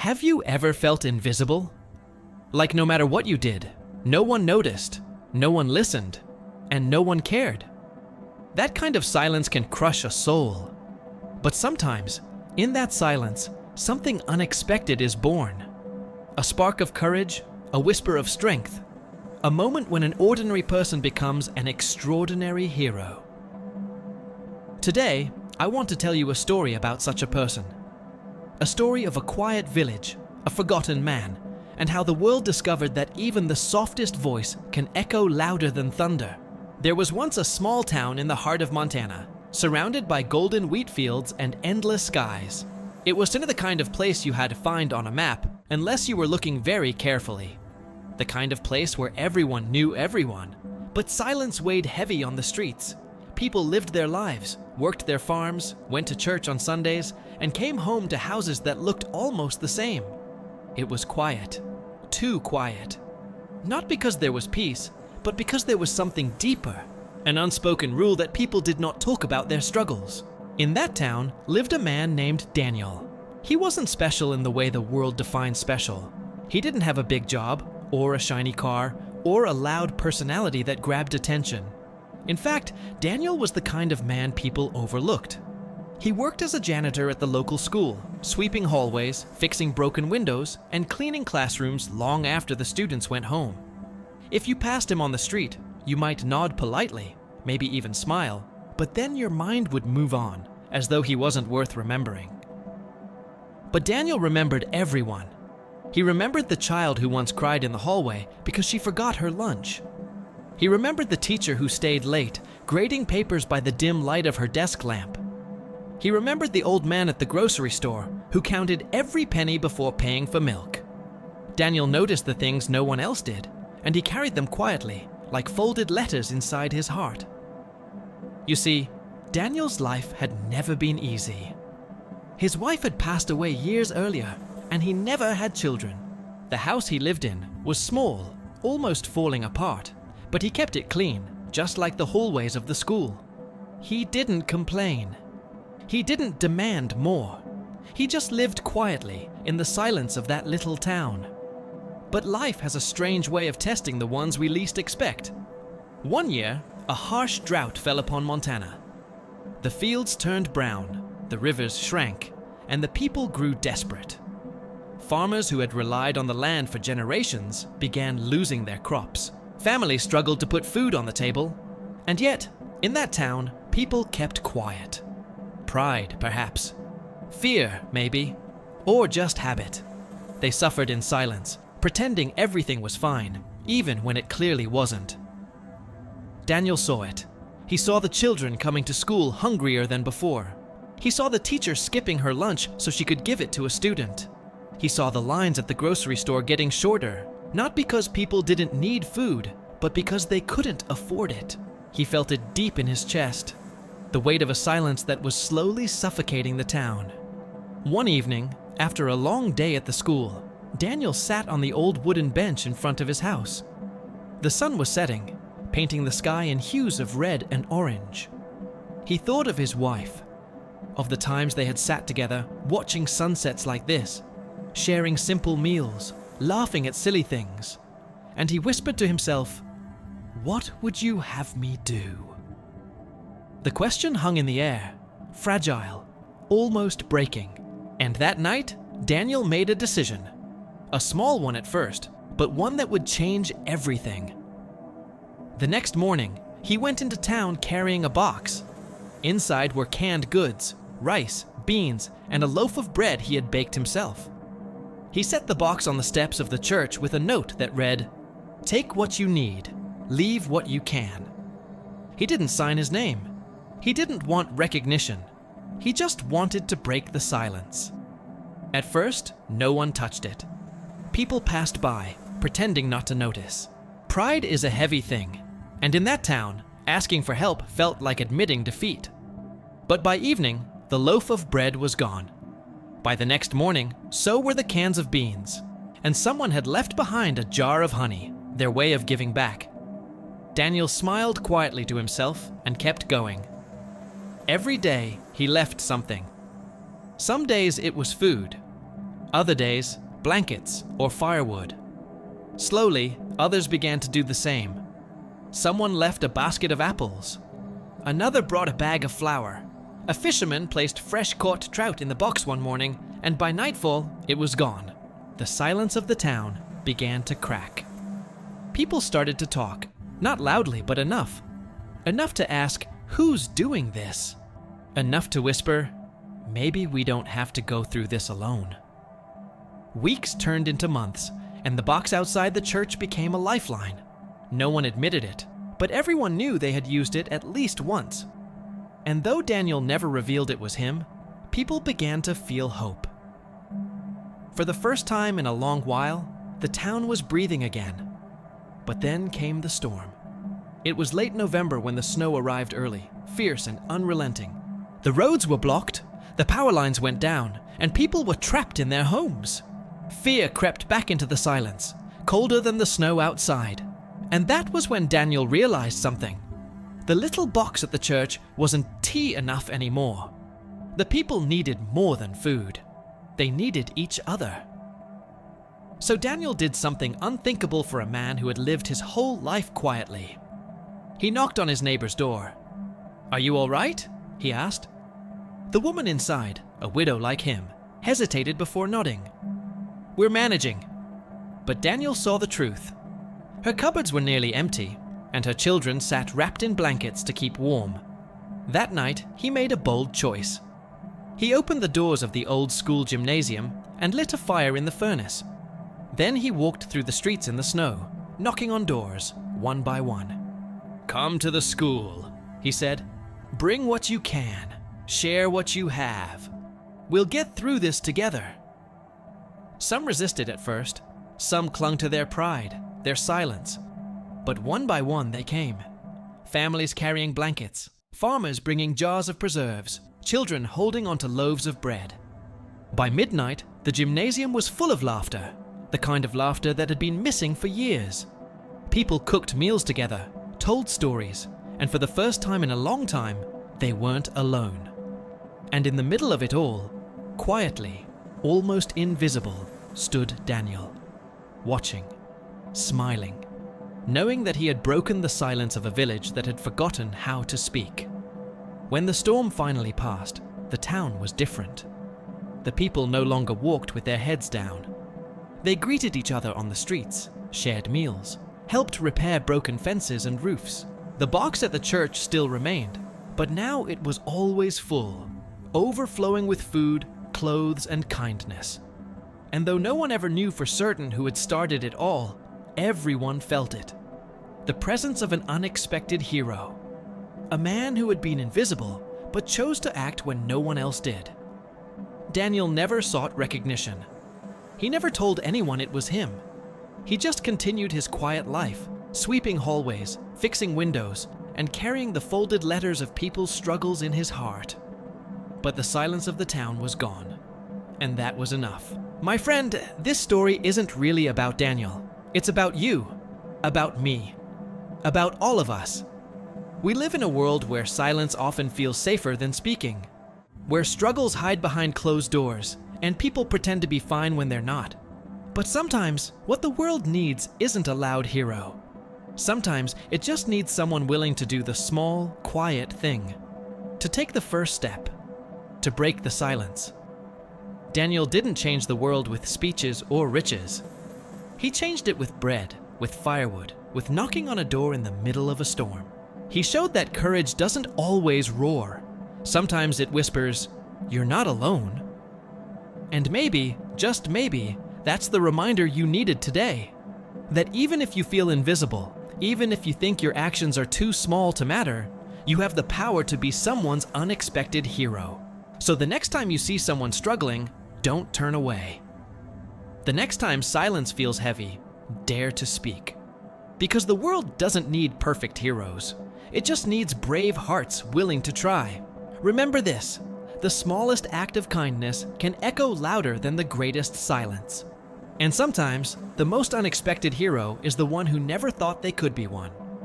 Have you ever felt invisible? Like no matter what you did, no one noticed, no one listened, and no one cared. That kind of silence can crush a soul. But sometimes, in that silence, something unexpected is born. A spark of courage, a whisper of strength, a moment when an ordinary person becomes an extraordinary hero. Today, I want to tell you a story about such a person. A story of a quiet village, a forgotten man, and how the world discovered that even the softest voice can echo louder than thunder. There was once a small town in the heart of Montana, surrounded by golden wheat fields and endless skies. It was the kind of place you had to find on a map, unless you were looking very carefully. The kind of place where everyone knew everyone, but silence weighed heavy on the streets. People lived their lives, worked their farms, went to church on Sundays, and came home to houses that looked almost the same. It was quiet, too quiet. Not because there was peace, but because there was something deeper, an unspoken rule that people did not talk about their struggles. In that town lived a man named Daniel. He wasn't special in the way the world defines special. He didn't have a big job, or a shiny car, or a loud personality that grabbed attention. In fact, Daniel was the kind of man people overlooked. He worked as a janitor at the local school, sweeping hallways, fixing broken windows, and cleaning classrooms long after the students went home. If you passed him on the street, you might nod politely, maybe even smile, but then your mind would move on, as though he wasn't worth remembering. But Daniel remembered everyone. He remembered the child who once cried in the hallway because she forgot her lunch. He remembered the teacher who stayed late, grading papers by the dim light of her desk lamp. He remembered the old man at the grocery store who counted every penny before paying for milk. Daniel noticed the things no one else did, and he carried them quietly, like folded letters inside his heart. You see, Daniel's life had never been easy. His wife had passed away years earlier, and he never had children. The house he lived in was small, almost falling apart, but he kept it clean, just like the hallways of the school. He didn't complain. He didn't demand more. He just lived quietly in the silence of that little town. But life has a strange way of testing the ones we least expect. One year, a harsh drought fell upon Montana. The fields turned brown, the rivers shrank, and the people grew desperate. Farmers who had relied on the land for generations began losing their crops. Families struggled to put food on the table. And yet, in that town, people kept quiet. Pride, perhaps. Fear, maybe. Or just habit. They suffered in silence, pretending everything was fine, even when it clearly wasn't. Daniel saw it. He saw the children coming to school hungrier than before. He saw the teacher skipping her lunch so she could give it to a student. He saw the lines at the grocery store getting shorter, not because people didn't need food, but because they couldn't afford it. He felt it deep in his chest, the weight of a silence that was slowly suffocating the town. One evening, after a long day at the school, Daniel sat on the old wooden bench in front of his house. The sun was setting, painting the sky in hues of red and orange. He thought of his wife, of the times they had sat together, watching sunsets like this, sharing simple meals, laughing at silly things, and he whispered to himself, "What would you have me do?" The question hung in the air, fragile, almost breaking, and that night, Daniel made a decision. A small one at first, but one that would change everything. The next morning, he went into town carrying a box. Inside were canned goods, rice, beans, and a loaf of bread he had baked himself. He set the box on the steps of the church with a note that read, "Take what you need, leave what you can." He didn't sign his name. He didn't want recognition. He just wanted to break the silence. At first, no one touched it. People passed by, pretending not to notice. Pride is a heavy thing, and in that town, asking for help felt like admitting defeat. But by evening, the loaf of bread was gone. By the next morning, so were the cans of beans, and someone had left behind a jar of honey, their way of giving back. Daniel smiled quietly to himself and kept going. Every day, he left something. Some days it was food. Other days, blankets or firewood. Slowly, others began to do the same. Someone left a basket of apples. Another brought a bag of flour. A fisherman placed fresh-caught trout in the box one morning, and by nightfall, it was gone. The silence of the town began to crack. People started to talk, not loudly, but enough. Enough to ask, who's doing this? Enough to whisper, maybe we don't have to go through this alone. Weeks turned into months, and the box outside the church became a lifeline. No one admitted it, but everyone knew they had used it at least once. And though Daniel never revealed it was him, people began to feel hope. For the first time in a long while, the town was breathing again. But then came the storm. It was late November when the snow arrived early, fierce and unrelenting. The roads were blocked, the power lines went down, and people were trapped in their homes. Fear crept back into the silence, colder than the snow outside. And that was when Daniel realized something. The little box at the church wasn't tea enough anymore. The people needed more than food. They needed each other. So Daniel did something unthinkable for a man who had lived his whole life quietly. He knocked on his neighbor's door. "Are you all right?" he asked. The woman inside, a widow like him, hesitated before nodding. "We're managing." But Daniel saw the truth. Her cupboards were nearly empty, and her children sat wrapped in blankets to keep warm. That night, he made a bold choice. He opened the doors of the old school gymnasium and lit a fire in the furnace. Then he walked through the streets in the snow, knocking on doors, one by one. "Come to the school," he said. "Bring what you can. Share what you have. We'll get through this together." Some resisted at first. Some clung to their pride, their silence. But one by one they came. Families carrying blankets, farmers bringing jars of preserves, children holding onto loaves of bread. By midnight, the gymnasium was full of laughter, the kind of laughter that had been missing for years. People cooked meals together, told stories, and for the first time in a long time, they weren't alone. And in the middle of it all, quietly, almost invisible, stood Daniel, watching, smiling, knowing that he had broken the silence of a village that had forgotten how to speak. When the storm finally passed, the town was different. The people no longer walked with their heads down. They greeted each other on the streets, shared meals, helped repair broken fences and roofs. The box at the church still remained, but now it was always full, overflowing with food, clothes, and kindness. And though no one ever knew for certain who had started it all, everyone felt it. The presence of an unexpected hero. A man who had been invisible, but chose to act when no one else did. Daniel never sought recognition. He never told anyone it was him. He just continued his quiet life, sweeping hallways, fixing windows, and carrying the folded letters of people's struggles in his heart. But the silence of the town was gone, and that was enough. My friend, this story isn't really about Daniel. It's about you, about me, about all of us. We live in a world where silence often feels safer than speaking, where struggles hide behind closed doors, and people pretend to be fine when they're not. But sometimes, what the world needs isn't a loud hero. Sometimes, it just needs someone willing to do the small, quiet thing, to take the first step, to break the silence. Daniel didn't change the world with speeches or riches. He changed it with bread, with firewood, with knocking on a door in the middle of a storm. He showed that courage doesn't always roar. Sometimes it whispers, "You're not alone." And maybe, just maybe, that's the reminder you needed today. That even if you feel invisible, even if you think your actions are too small to matter, you have the power to be someone's unexpected hero. So the next time you see someone struggling, don't turn away. The next time silence feels heavy, dare to speak. Because the world doesn't need perfect heroes. It just needs brave hearts willing to try. Remember this, the smallest act of kindness can echo louder than the greatest silence. And sometimes, the most unexpected hero is the one who never thought they could be one.